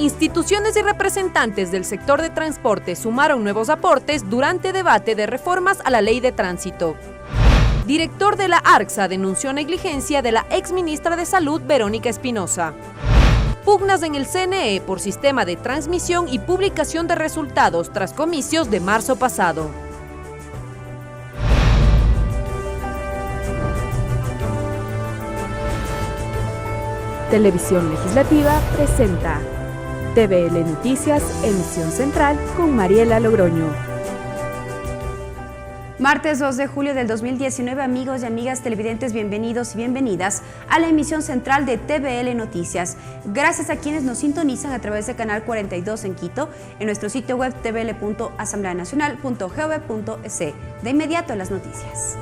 Instituciones y representantes del sector de transporte sumaron nuevos aportes durante debate de reformas a la Ley de Tránsito. Director de la ARCSA denunció negligencia de la exministra de Salud, Verónica Espinosa. Pugnas en el CNE por sistema de transmisión y publicación de resultados tras comicios de marzo pasado. Televisión Legislativa presenta TVL Noticias, emisión central con Mariela Logroño. Martes 2 de julio del 2019, amigos y amigas televidentes, bienvenidos y bienvenidas a la emisión central de TVL Noticias. Gracias a quienes nos sintonizan a través de Canal 42 en Quito, en nuestro sitio web tvl.asambleanacional.gov.es. De inmediato las noticias.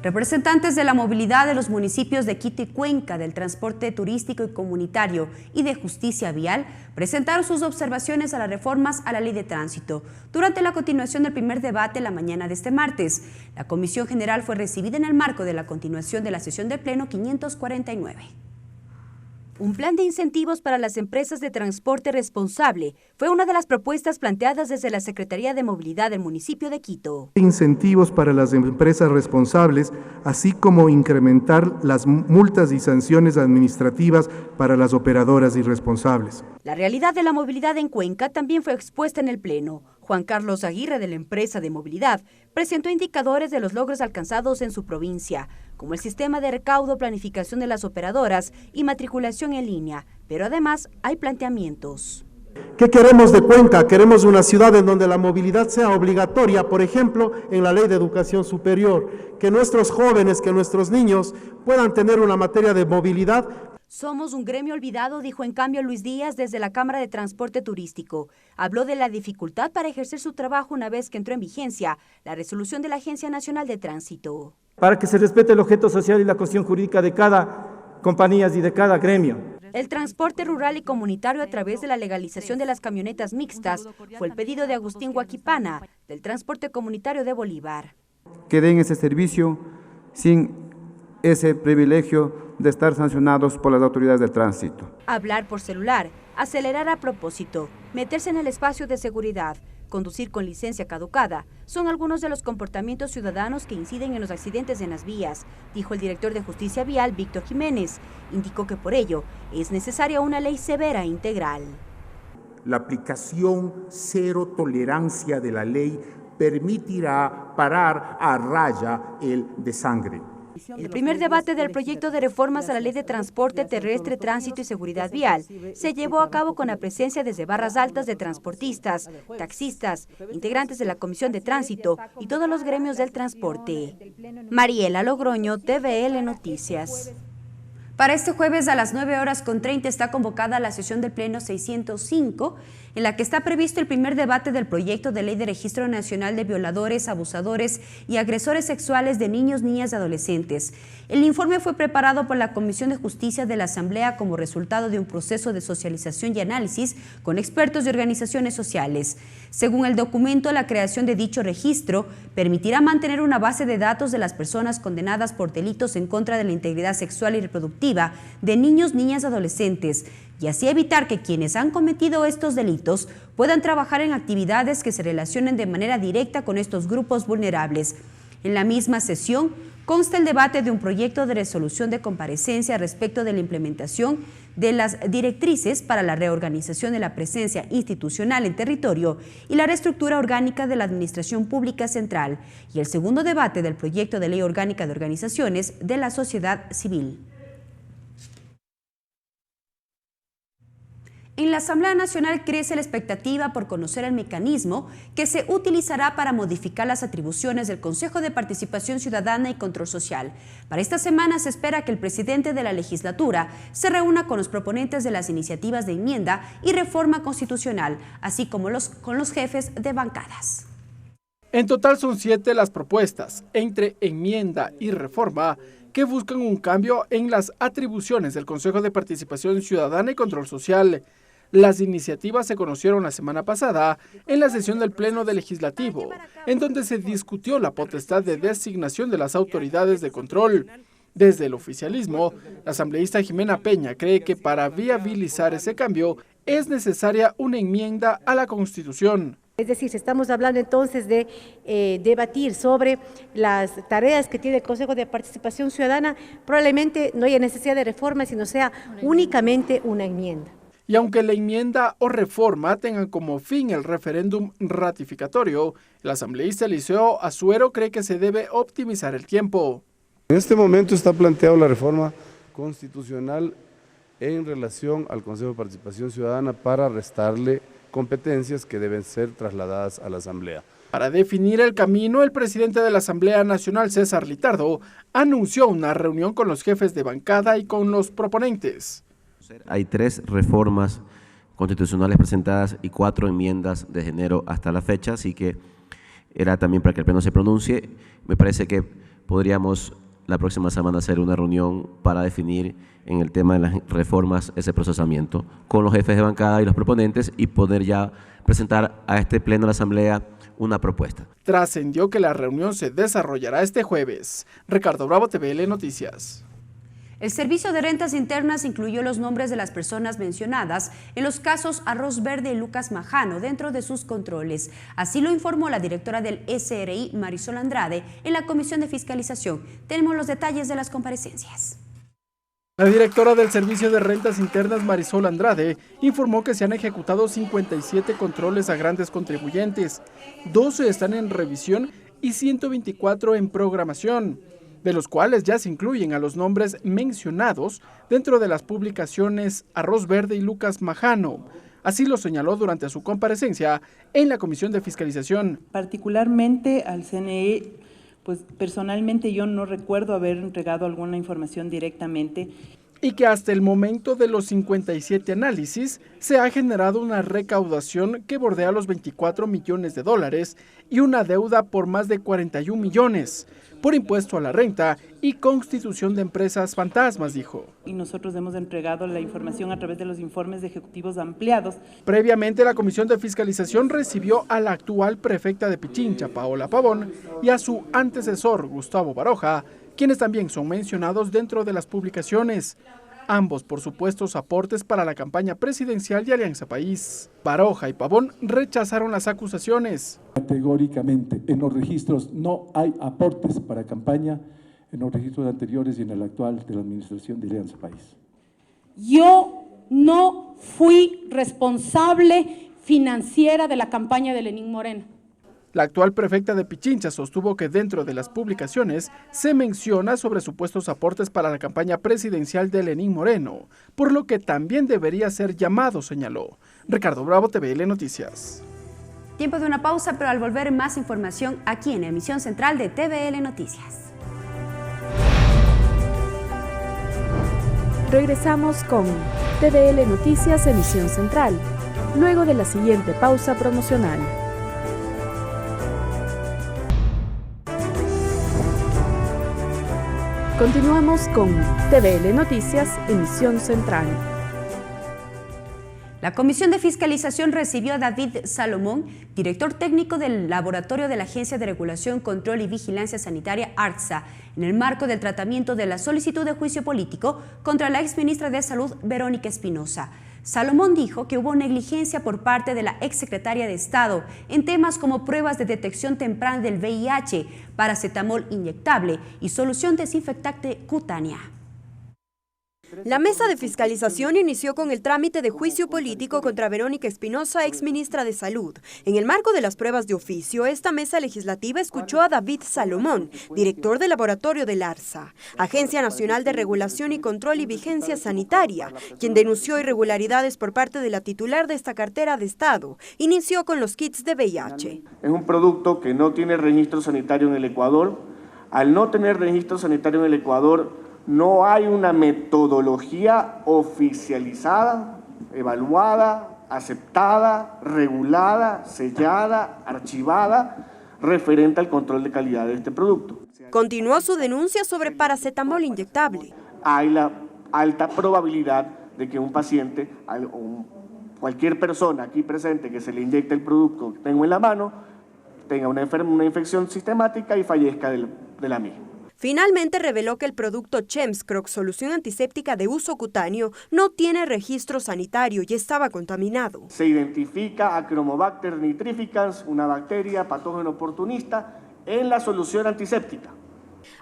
Representantes de la movilidad de los municipios de Quito y Cuenca, del transporte turístico y comunitario y de justicia vial presentaron sus observaciones a las reformas a la Ley de Tránsito durante la continuación del primer debate la mañana de este martes. La Comisión General fue recibida en el marco de la continuación de la sesión del Pleno 549. Un plan de incentivos para las empresas de transporte responsable fue una de las propuestas planteadas desde la Secretaría de Movilidad del municipio de Quito. Incentivos para las empresas responsables, así como incrementar las multas y sanciones administrativas para las operadoras irresponsables. La realidad de la movilidad en Cuenca también fue expuesta en el Pleno. Juan Carlos Aguirre, de la empresa de movilidad, presentó indicadores de los logros alcanzados en su provincia, como el sistema de recaudo, planificación de las operadoras y matriculación en línea, pero además hay planteamientos. ¿Qué queremos de Cuenca? Queremos una ciudad en donde la movilidad sea obligatoria, por ejemplo, en la Ley de Educación Superior, que nuestros jóvenes, que nuestros niños puedan tener una materia de movilidad. Somos un gremio olvidado, dijo en cambio Luis Díaz desde la Cámara de Transporte Turístico. Habló de la dificultad para ejercer su trabajo una vez que entró en vigencia la resolución de la Agencia Nacional de Tránsito. Para que se respete el objeto social y la cuestión jurídica de cada compañía y de cada gremio. El transporte rural y comunitario a través de la legalización de las camionetas mixtas fue el pedido de Agustín Huaquipana, del transporte comunitario de Bolívar. Que den ese servicio sin ese privilegio de estar sancionados por las autoridades de tránsito. Hablar por celular, acelerar a propósito, meterse en el espacio de seguridad, conducir con licencia caducada, son algunos de los comportamientos ciudadanos que inciden en los accidentes en las vías, dijo el director de Justicia Vial, Víctor Jiménez. Indicó que por ello es necesaria una ley severa e integral. La aplicación cero tolerancia de la ley permitirá parar a raya el desangre. El primer debate del proyecto de reformas a la Ley de Transporte Terrestre, Tránsito y Seguridad Vial se llevó a cabo con la presencia desde barras altas de transportistas, taxistas, integrantes de la Comisión de Tránsito y todos los gremios del transporte. Mariela Logroño, TVL Noticias. Para este jueves a las 9:30 está convocada la sesión del Pleno 605, en la que está previsto el primer debate del proyecto de ley de registro nacional de violadores, abusadores y agresores sexuales de niños, niñas y adolescentes. El informe fue preparado por la Comisión de Justicia de la Asamblea como resultado de un proceso de socialización y análisis con expertos y organizaciones sociales. Según el documento, la creación de dicho registro permitirá mantener una base de datos de las personas condenadas por delitos en contra de la integridad sexual y reproductiva de niños, niñas y adolescentes, y así evitar que quienes han cometido estos delitos puedan trabajar en actividades que se relacionen de manera directa con estos grupos vulnerables. En la misma sesión consta el debate de un proyecto de resolución de comparecencia respecto de la implementación de las directrices para la reorganización de la presencia institucional en territorio y la reestructura orgánica de la Administración Pública Central, y el segundo debate del proyecto de ley orgánica de organizaciones de la sociedad civil. En la Asamblea Nacional crece la expectativa por conocer el mecanismo que se utilizará para modificar las atribuciones del Consejo de Participación Ciudadana y Control Social. Para esta semana se espera que el presidente de la legislatura se reúna con los proponentes de las iniciativas de enmienda y reforma constitucional, así como con los jefes de bancadas. En total son 7 las propuestas, entre enmienda y reforma, que buscan un cambio en las atribuciones del Consejo de Participación Ciudadana y Control Social. Las iniciativas se conocieron la semana pasada en la sesión del Pleno del Legislativo, en donde se discutió la potestad de designación de las autoridades de control. Desde el oficialismo, la asambleísta Jimena Peña cree que para viabilizar ese cambio es necesaria una enmienda a la Constitución. Es decir, estamos hablando entonces de debatir sobre las tareas que tiene el Consejo de Participación Ciudadana. Probablemente no haya necesidad de reforma, sino sea únicamente una enmienda. Y aunque la enmienda o reforma tengan como fin el referéndum ratificatorio, el asambleísta Eliseo Azuero cree que se debe optimizar el tiempo. En este momento está planteada la reforma constitucional en relación al Consejo de Participación Ciudadana para restarle competencias que deben ser trasladadas a la Asamblea. Para definir el camino, el presidente de la Asamblea Nacional, César Litardo, anunció una reunión con los jefes de bancada y con los proponentes. Hay 3 reformas constitucionales presentadas y 4 enmiendas desde enero hasta la fecha, así que era también para que el Pleno se pronuncie. Me parece que podríamos la próxima semana hacer una reunión para definir en el tema de las reformas ese procesamiento con los jefes de bancada y los proponentes y poder ya presentar a este Pleno de la Asamblea una propuesta. Trascendió que la reunión se desarrollará este jueves. Ricardo Bravo, TVL Noticias. El Servicio de Rentas Internas incluyó los nombres de las personas mencionadas en los casos Arroz Verde y Lucas Majano dentro de sus controles. Así lo informó la directora del SRI, Marisol Andrade, en la Comisión de Fiscalización. Tenemos los detalles de las comparecencias. La directora del Servicio de Rentas Internas, Marisol Andrade, informó que se han ejecutado 57 controles a grandes contribuyentes, 12 están en revisión y 124 en programación, de los cuales ya se incluyen a los nombres mencionados dentro de las publicaciones Arroz Verde y Lucas Majano. Así lo señaló durante su comparecencia en la Comisión de Fiscalización. Particularmente al CNE, pues personalmente yo no recuerdo haber entregado alguna información directamente. Y que hasta el momento de los 57 análisis se ha generado una recaudación que bordea los 24 millones de dólares y una deuda por más de 41 millones por impuesto a la renta y constitución de empresas fantasmas, dijo. Y nosotros hemos entregado la información a través de los informes de ejecutivos ampliados. Previamente, la Comisión de Fiscalización recibió a la actual prefecta de Pichincha, Paola Pavón, y a su antecesor, Gustavo Baroja, quienes también son mencionados dentro de las publicaciones, ambos por supuestos aportes para la campaña presidencial de Alianza País. Baroja y Pavón rechazaron las acusaciones. Categóricamente, en los registros no hay aportes para campaña, en los registros anteriores y en el actual de la Administración de Alianza País. Yo no fui responsable financiera de la campaña de Lenín Moreno. La actual prefecta de Pichincha sostuvo que dentro de las publicaciones se menciona sobre supuestos aportes para la campaña presidencial de Lenín Moreno, por lo que también debería ser llamado, señaló. Ricardo Bravo, TVL Noticias. Tiempo de una pausa, pero al volver más información aquí en Emisión Central de TVL Noticias. Regresamos con TVL Noticias Emisión Central, luego de la siguiente pausa promocional. Continuamos con TVL Noticias, Emisión Central. La Comisión de Fiscalización recibió a David Salomón, director técnico del Laboratorio de la Agencia de Regulación, Control y Vigilancia Sanitaria, ARTSA, en el marco del tratamiento de la solicitud de juicio político contra la exministra de Salud, Verónica Espinosa. Salomón dijo que hubo negligencia por parte de la exsecretaria de Estado en temas como pruebas de detección temprana del VIH, paracetamol inyectable y solución desinfectante cutánea. La mesa de fiscalización inició con el trámite de juicio político contra Verónica Espinosa, exministra de Salud. En el marco de las pruebas de oficio, esta mesa legislativa escuchó a David Salomón, director del laboratorio del ARTSA, Agencia Nacional de Regulación y Control y Vigencia Sanitaria, quien denunció irregularidades por parte de la titular de esta cartera de Estado. Inició con los kits de VIH. Es un producto que no tiene registro sanitario en el Ecuador. Al no tener registro sanitario en el Ecuador, no hay una metodología oficializada, evaluada, aceptada, regulada, sellada, archivada, referente al control de calidad de este producto. Continuó su denuncia sobre paracetamol inyectable. Hay la alta probabilidad de que un paciente o un cualquier persona aquí presente que se le inyecte el producto que tengo en la mano tenga una infección sistemática y fallezca de la misma. Finalmente reveló que el producto Chemscrox, solución antiséptica de uso cutáneo, no tiene registro sanitario y estaba contaminado. Se identifica Achromobacter nitrificans, una bacteria patógeno oportunista, en la solución antiséptica.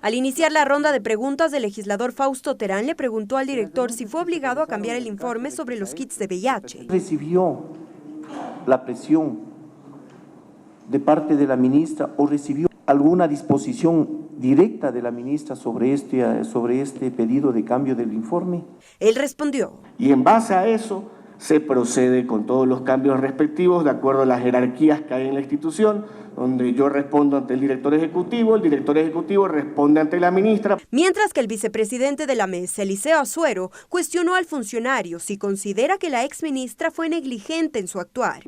Al iniciar la ronda de preguntas, el legislador Fausto Terán le preguntó al director si fue obligado a cambiar el informe sobre los kits de VIH. ¿Recibió la presión de parte de la ministra o recibió alguna disposición directa de la ministra sobre este pedido de cambio del informe? Él respondió. Y en base a eso se procede con todos los cambios respectivos de acuerdo a las jerarquías que hay en la institución, donde yo respondo ante el director ejecutivo responde ante la ministra. Mientras que el vicepresidente de la mesa, Eliseo Azuero, cuestionó al funcionario si considera que la exministra fue negligente en su actuar.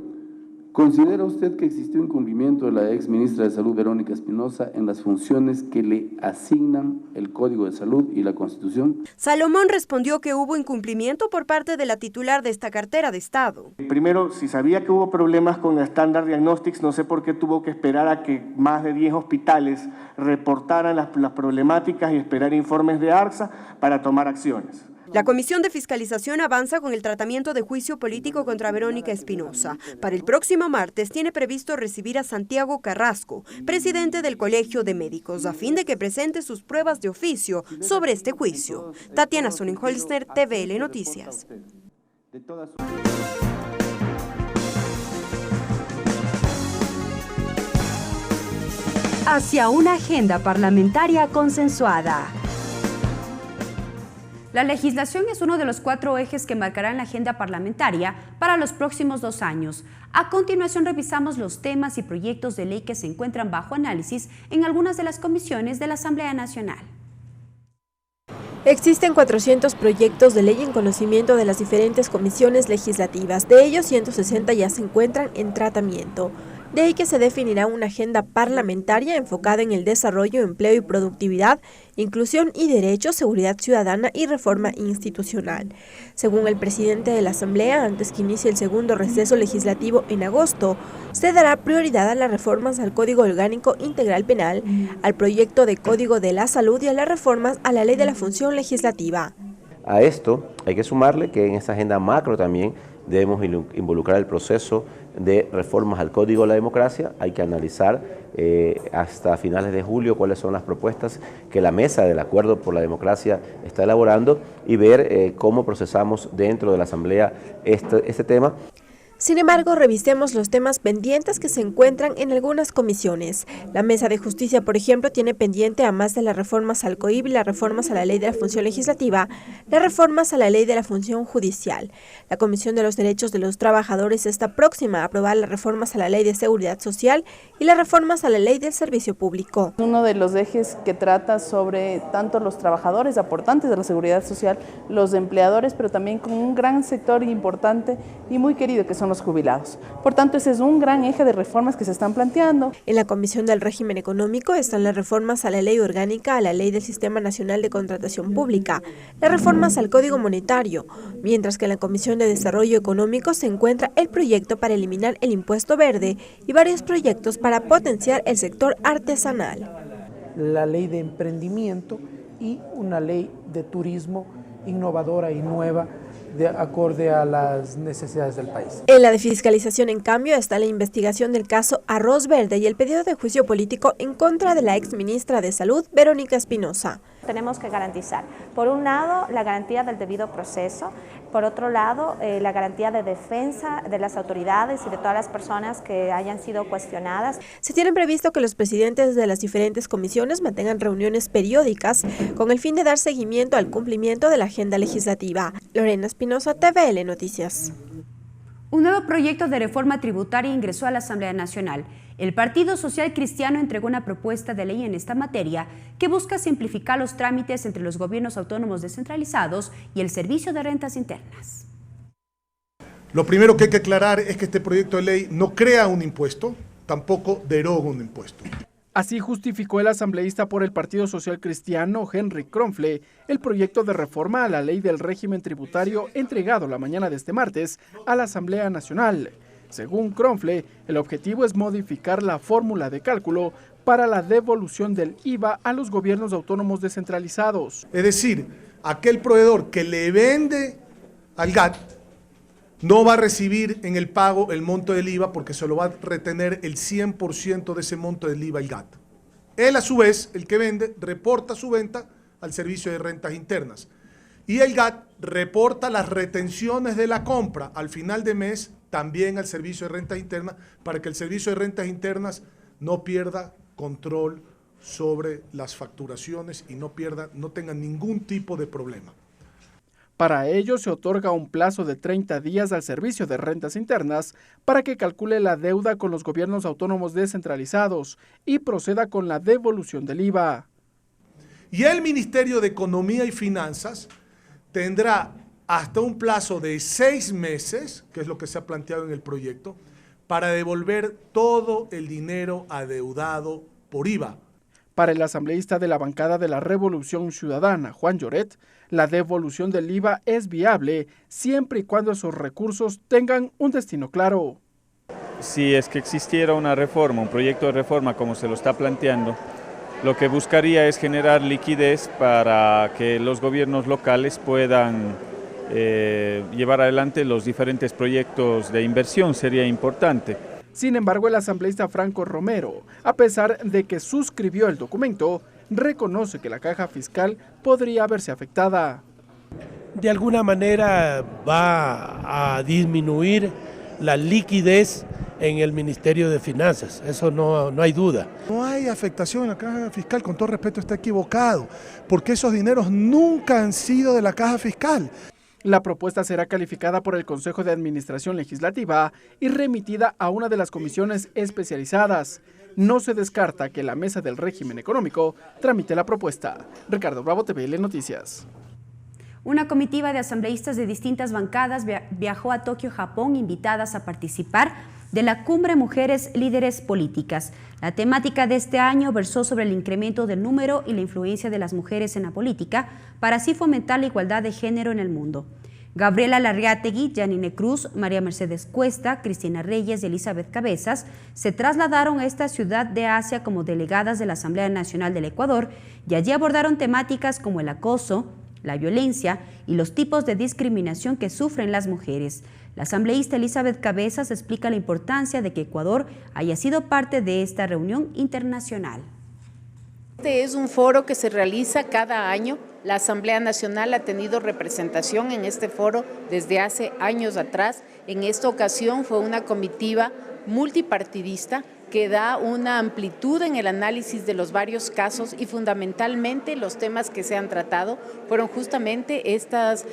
¿Considera usted que existió incumplimiento de la exministra de Salud, Verónica Espinosa, en las funciones que le asignan el Código de Salud y la Constitución? Salomón respondió que hubo incumplimiento por parte de la titular de esta cartera de Estado. Primero, si sabía que hubo problemas con Standard Diagnostics, no sé por qué tuvo que esperar a que más de 10 hospitales reportaran las problemáticas y esperar informes de ARCSA para tomar acciones. La Comisión de Fiscalización avanza con el tratamiento de juicio político contra Verónica Espinosa. Para el próximo martes tiene previsto recibir a Santiago Carrasco, presidente del Colegio de Médicos, a fin de que presente sus pruebas de oficio sobre este juicio. Tatiana Sonnenholzner, TVL Noticias. Hacia una agenda parlamentaria consensuada. La legislación es uno de los 4 ejes que marcarán la agenda parlamentaria para los próximos 2 años. A continuación revisamos los temas y proyectos de ley que se encuentran bajo análisis en algunas de las comisiones de la Asamblea Nacional. Existen 400 proyectos de ley en conocimiento de las diferentes comisiones legislativas. De ellos, 160 ya se encuentran en tratamiento. De ahí que se definirá una agenda parlamentaria enfocada en el desarrollo, empleo y productividad, inclusión y derechos, seguridad ciudadana y reforma institucional. Según el presidente de la Asamblea, antes que inicie el segundo receso legislativo en agosto, se dará prioridad a las reformas al Código Orgánico Integral Penal, al proyecto de Código de la Salud y a las reformas a la Ley de la Función Legislativa. A esto hay que sumarle que en esta agenda macro también debemos involucrar el proceso de reformas al Código de la Democracia. Hay que analizar hasta finales de julio cuáles son las propuestas que la Mesa del Acuerdo por la Democracia está elaborando y ver cómo procesamos dentro de la Asamblea este tema. Sin embargo, revisemos los temas pendientes que se encuentran en algunas comisiones. La Mesa de Justicia, por ejemplo, tiene pendiente, además de las reformas al COIB y las reformas a la Ley de la Función Legislativa, las reformas a la Ley de la Función Judicial. La Comisión de los Derechos de los Trabajadores está próxima a aprobar las reformas a la Ley de Seguridad Social y las reformas a la Ley del Servicio Público. Uno de los ejes que trata sobre tanto los trabajadores aportantes de la Seguridad Social, los empleadores, pero también con un gran sector importante y muy querido que son los jubilados. Por tanto, ese es un gran eje de reformas que se están planteando. En la Comisión del Régimen Económico están las reformas a la Ley Orgánica, a la Ley del Sistema Nacional de Contratación Pública, las reformas al Código Monetario, mientras que en la Comisión de Desarrollo Económico se encuentra el proyecto para eliminar el impuesto verde y varios proyectos para potenciar el sector artesanal. La ley de emprendimiento y una ley de turismo innovadora y nueva acorde a las necesidades del país. En la de fiscalización, en cambio, está la investigación del caso Arroz Verde y el pedido de juicio político en contra de la exministra de Salud, Verónica Espinosa. Tenemos que garantizar, por un lado, la garantía del debido proceso, por otro lado, la garantía de defensa de las autoridades y de todas las personas que hayan sido cuestionadas. Se tiene previsto que los presidentes de las diferentes comisiones mantengan reuniones periódicas con el fin de dar seguimiento al cumplimiento de la agenda legislativa. Lorena Espinosa, TVL Noticias. Un nuevo proyecto de reforma tributaria ingresó a la Asamblea Nacional. El Partido Social Cristiano entregó una propuesta de ley en esta materia que busca simplificar los trámites entre los gobiernos autónomos descentralizados y el Servicio de Rentas Internas. Lo primero que hay que aclarar es que este proyecto de ley no crea un impuesto, tampoco deroga un impuesto. Así justificó el asambleísta por el Partido Social Cristiano, Henry Kronfle, el proyecto de reforma a la ley del régimen tributario entregado la mañana de este martes a la Asamblea Nacional. Según Kronfle, el objetivo es modificar la fórmula de cálculo para la devolución del IVA a los gobiernos autónomos descentralizados. Es decir, aquel proveedor que le vende al GAT no va a recibir en el pago el monto del IVA porque se lo va a retener el 100% de ese monto del IVA el GAT. Él, a su vez, el que vende, reporta su venta al Servicio de Rentas Internas. Y el GAT reporta las retenciones de la compra al final de mes también al Servicio de Rentas Internas para que el Servicio de Rentas Internas no pierda control sobre las facturaciones y no tenga ningún tipo de problema. Para ello se otorga un plazo de 30 días al Servicio de Rentas Internas para que calcule la deuda con los gobiernos autónomos descentralizados y proceda con la devolución del IVA. Y el Ministerio de Economía y Finanzas tendrá hasta un plazo de 6 meses, que es lo que se ha planteado en el proyecto, para devolver todo el dinero adeudado por IVA. Para el asambleísta de la bancada de la Revolución Ciudadana, Juan Lloret, la devolución del IVA es viable siempre y cuando esos recursos tengan un destino claro. Si es que existiera una reforma, un proyecto de reforma como se lo está planteando, lo que buscaría es generar liquidez para que los gobiernos locales puedan llevar adelante los diferentes proyectos de inversión, sería importante. Sin embargo, el asambleísta Franco Romero, a pesar de que suscribió el documento, reconoce que la caja fiscal podría verse afectada. De alguna manera va a disminuir la liquidez en el Ministerio de Finanzas, eso no hay duda. No hay afectación en la caja fiscal, con todo respeto está equivocado, porque esos dineros nunca han sido de la caja fiscal. La propuesta será calificada por el Consejo de Administración Legislativa y remitida a una de las comisiones especializadas. No se descarta que la Mesa del Régimen Económico tramite la propuesta. Ricardo Bravo, TVL Noticias. Una comitiva de asambleístas de distintas bancadas viajó a Tokio, Japón, invitadas a participar de la Cumbre Mujeres Líderes Políticas. La temática de este año versó sobre el incremento del número y la influencia de las mujeres en la política para así fomentar la igualdad de género en el mundo. Gabriela Larriategui, Janine Cruz, María Mercedes Cuesta, Cristina Reyes y Elizabeth Cabezas se trasladaron a esta ciudad de Asia como delegadas de la Asamblea Nacional del Ecuador y allí abordaron temáticas como el acoso, la violencia y los tipos de discriminación que sufren las mujeres. La asambleísta Elizabeth Cabezas explica la importancia de que Ecuador haya sido parte de esta reunión internacional. Este es un foro que se realiza cada año. La Asamblea Nacional ha tenido representación en este foro desde hace años atrás. En esta ocasión fue una comitiva multipartidista que da una amplitud en el análisis de los varios casos y fundamentalmente los temas que se han tratado fueron justamente estas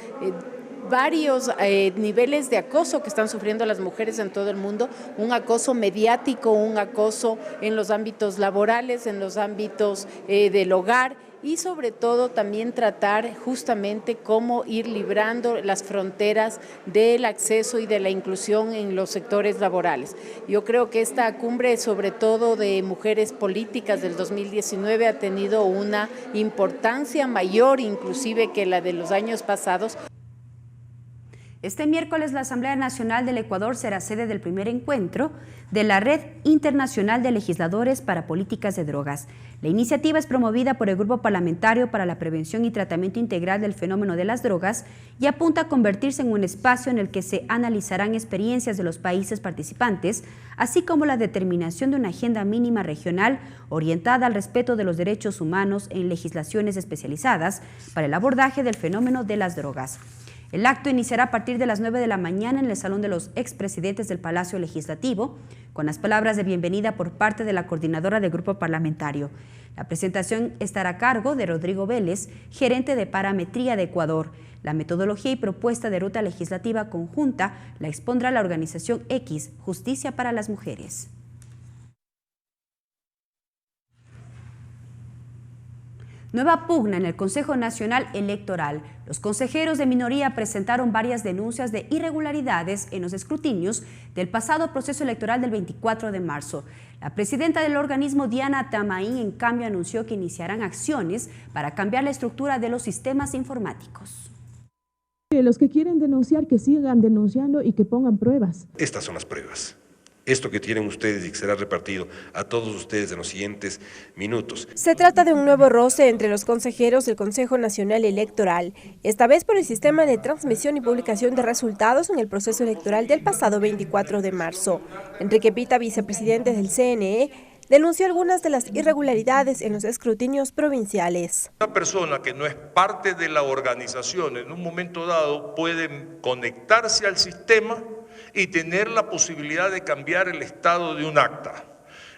varios niveles de acoso que están sufriendo las mujeres en todo el mundo, un acoso mediático, un acoso en los ámbitos laborales, en los ámbitos del hogar y sobre todo también tratar justamente cómo ir librando las fronteras del acceso y de la inclusión en los sectores laborales. Yo creo que esta cumbre, sobre todo de mujeres políticas del 2019, ha tenido una importancia mayor inclusive que la de los años pasados. Este miércoles la Asamblea Nacional del Ecuador será sede del primer encuentro de la Red Internacional de Legisladores para Políticas de Drogas. La iniciativa es promovida por el Grupo Parlamentario para la Prevención y Tratamiento Integral del Fenómeno de las Drogas y apunta a convertirse en un espacio en el que se analizarán experiencias de los países participantes, así como la determinación de una agenda mínima regional orientada al respeto de los derechos humanos en legislaciones especializadas para el abordaje del fenómeno de las drogas. El acto iniciará a partir de las 9 de la mañana en el Salón de los Expresidentes del Palacio Legislativo, con las palabras de bienvenida por parte de la coordinadora del grupo parlamentario. La presentación estará a cargo de Rodrigo Vélez, gerente de Parametría de Ecuador. La metodología y propuesta de ruta legislativa conjunta la expondrá la organización X, Justicia para las Mujeres. Nueva pugna en el Consejo Nacional Electoral. Los consejeros de minoría presentaron varias denuncias de irregularidades en los escrutinios del pasado proceso electoral del 24 de marzo. La presidenta del organismo, Diana Tamaín, en cambio anunció que iniciarán acciones para cambiar la estructura de los sistemas informáticos. Los que quieren denunciar, que sigan denunciando y que pongan pruebas. Estas son las pruebas. Esto que tienen ustedes y que será repartido a todos ustedes en los siguientes minutos. Se trata de un nuevo roce entre los consejeros del Consejo Nacional Electoral, esta vez por el sistema de transmisión y publicación de resultados en el proceso electoral del pasado 24 de marzo. Enrique Pita, vicepresidente del CNE, denunció algunas de las irregularidades en los escrutinios provinciales. Una persona que no es parte de la organización en un momento dado puede conectarse al sistema y tener la posibilidad de cambiar el estado de un acta,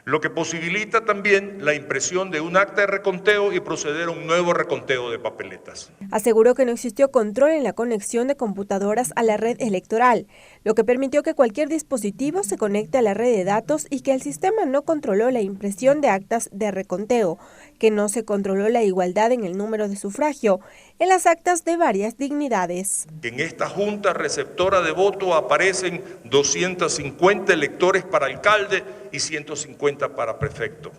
lo que posibilita también la impresión de un acta de reconteo y proceder a un nuevo reconteo de papeletas. Aseguró que no existió control en la conexión de computadoras a la red electoral, lo que permitió que cualquier dispositivo se conecte a la red de datos y que el sistema no controló la impresión de actas de reconteo, que no se controló la igualdad en el número de sufragio en las actas de varias dignidades. En esta junta receptora de voto aparecen 250 electores para alcalde y 150 para prefecto,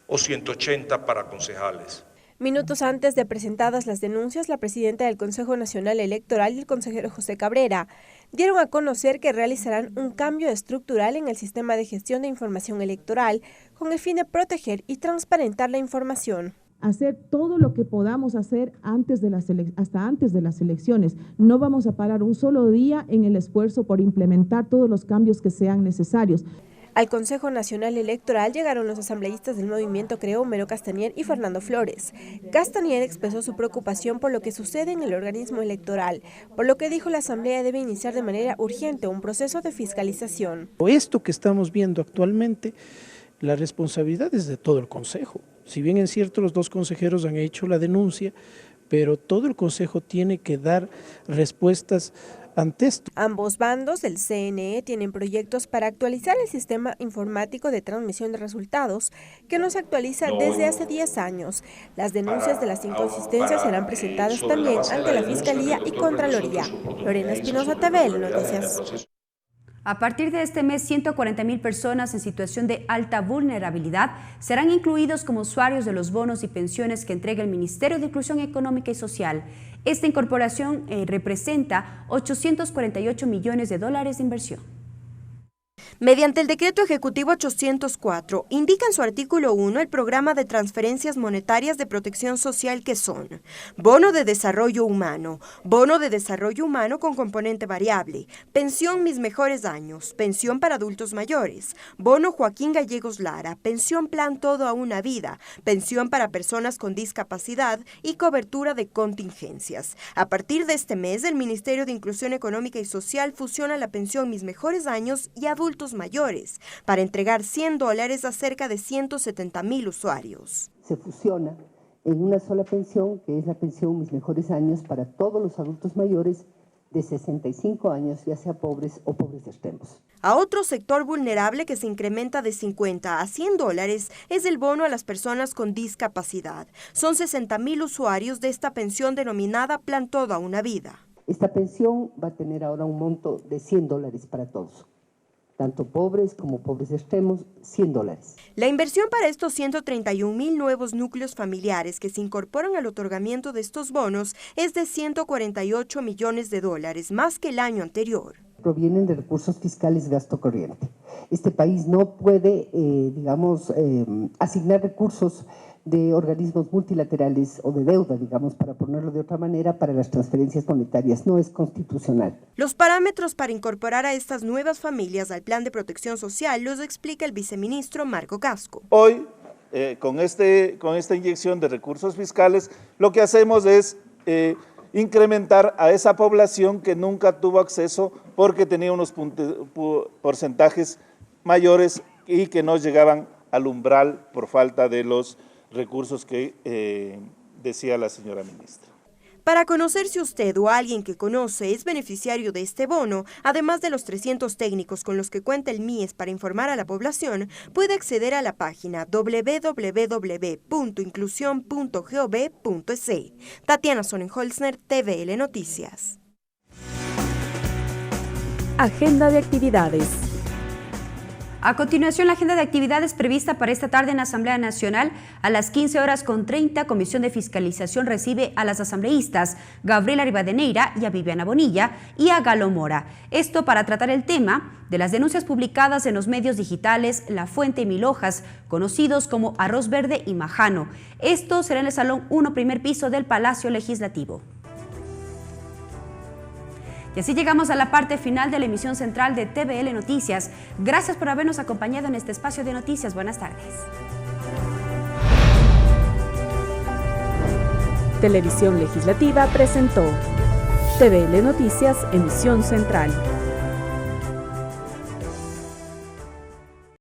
o 180 para concejales. Minutos antes de presentadas las denuncias, la presidenta del Consejo Nacional Electoral y el consejero José Cabrera dieron a conocer que realizarán un cambio estructural en el sistema de gestión de información electoral con el fin de proteger y transparentar la información. Hacer todo lo que podamos hacer hasta antes de las elecciones. No vamos a parar un solo día en el esfuerzo por implementar todos los cambios que sean necesarios. Al Consejo Nacional Electoral llegaron los asambleístas del movimiento Creo, Homero Castanier y Fernando Flores. Castanier expresó su preocupación por lo que sucede en el organismo electoral, por lo que dijo la asamblea debe iniciar de manera urgente un proceso de fiscalización. Esto que estamos viendo actualmente, la responsabilidad es de todo el Consejo. Si bien es cierto los dos consejeros han hecho la denuncia, pero todo el Consejo tiene que dar respuestas ante esto. Ambos bandos del CNE tienen proyectos para actualizar el sistema informático de transmisión de resultados, que no se actualiza desde hace 10 años. Las denuncias de las inconsistencias serán presentadas también ante la Fiscalía y Contraloría. Lorena Espinosa, TVL Noticias. A partir de este mes, 140.000 personas en situación de alta vulnerabilidad serán incluidos como usuarios de los bonos y pensiones que entrega el Ministerio de Inclusión Económica y Social. Esta incorporación representa 848 millones de dólares de inversión. Mediante el Decreto Ejecutivo 804, indica en su artículo 1 el programa de transferencias monetarias de protección social que son bono de desarrollo humano con componente variable, pensión Mis Mejores Años, pensión para adultos mayores, bono Joaquín Gallegos Lara, pensión Plan Todo a una Vida, pensión para personas con discapacidad y cobertura de contingencias. A partir de este mes, el Ministerio de Inclusión Económica y Social fusiona la pensión Mis Mejores Años y adultos mayores para entregar $100 a cerca de 170.000 usuarios. Se fusiona en una sola pensión, que es la pensión Mis Mejores Años para todos los adultos mayores de 65 años, ya sea pobres o pobres extremos. A otro sector vulnerable que se incrementa de 50 a $100 es el bono a las personas con discapacidad. Son 60.000 usuarios de esta pensión denominada Plan Todo a una Vida. Esta pensión va a tener ahora un monto de $100 para todos. Tanto pobres como pobres extremos, $100. La inversión para estos 131.000 nuevos núcleos familiares que se incorporan al otorgamiento de estos bonos es de $148 millones, más que el año anterior. Provienen de recursos fiscales de gasto corriente. Este país no puede, asignar recursos de organismos multilaterales o de deuda, para ponerlo de otra manera, para las transferencias monetarias. No es constitucional. Los parámetros para incorporar a estas nuevas familias al plan de protección social los explica el viceministro Marco Casco. Hoy, con esta inyección de recursos fiscales, lo que hacemos es incrementar a esa población que nunca tuvo acceso porque tenía unos porcentajes mayores y que no llegaban al umbral por falta de los recursos que decía la señora ministra. Para conocer si usted o alguien que conoce es beneficiario de este bono, además de los 300 técnicos con los que cuenta el MIES para informar a la población, puede acceder a la página www.inclusión.gov.es. Tatiana Sonnenholzner, TVL Noticias. Agenda de actividades. A continuación, la agenda de actividades prevista para esta tarde en Asamblea Nacional. A las 15:30, Comisión de Fiscalización recibe a las asambleístas Gabriela Rivadeneira y a Viviana Bonilla y a Galo Mora. Esto para tratar el tema de las denuncias publicadas en los medios digitales La Fuente y Mil Hojas, conocidos como Arroz Verde y Majano. Esto será en el Salón 1, primer piso del Palacio Legislativo. Y así llegamos a la parte final de la emisión central de TVL Noticias. Gracias por habernos acompañado en este espacio de noticias. Buenas tardes. Televisión Legislativa presentó TVL Noticias, emisión central.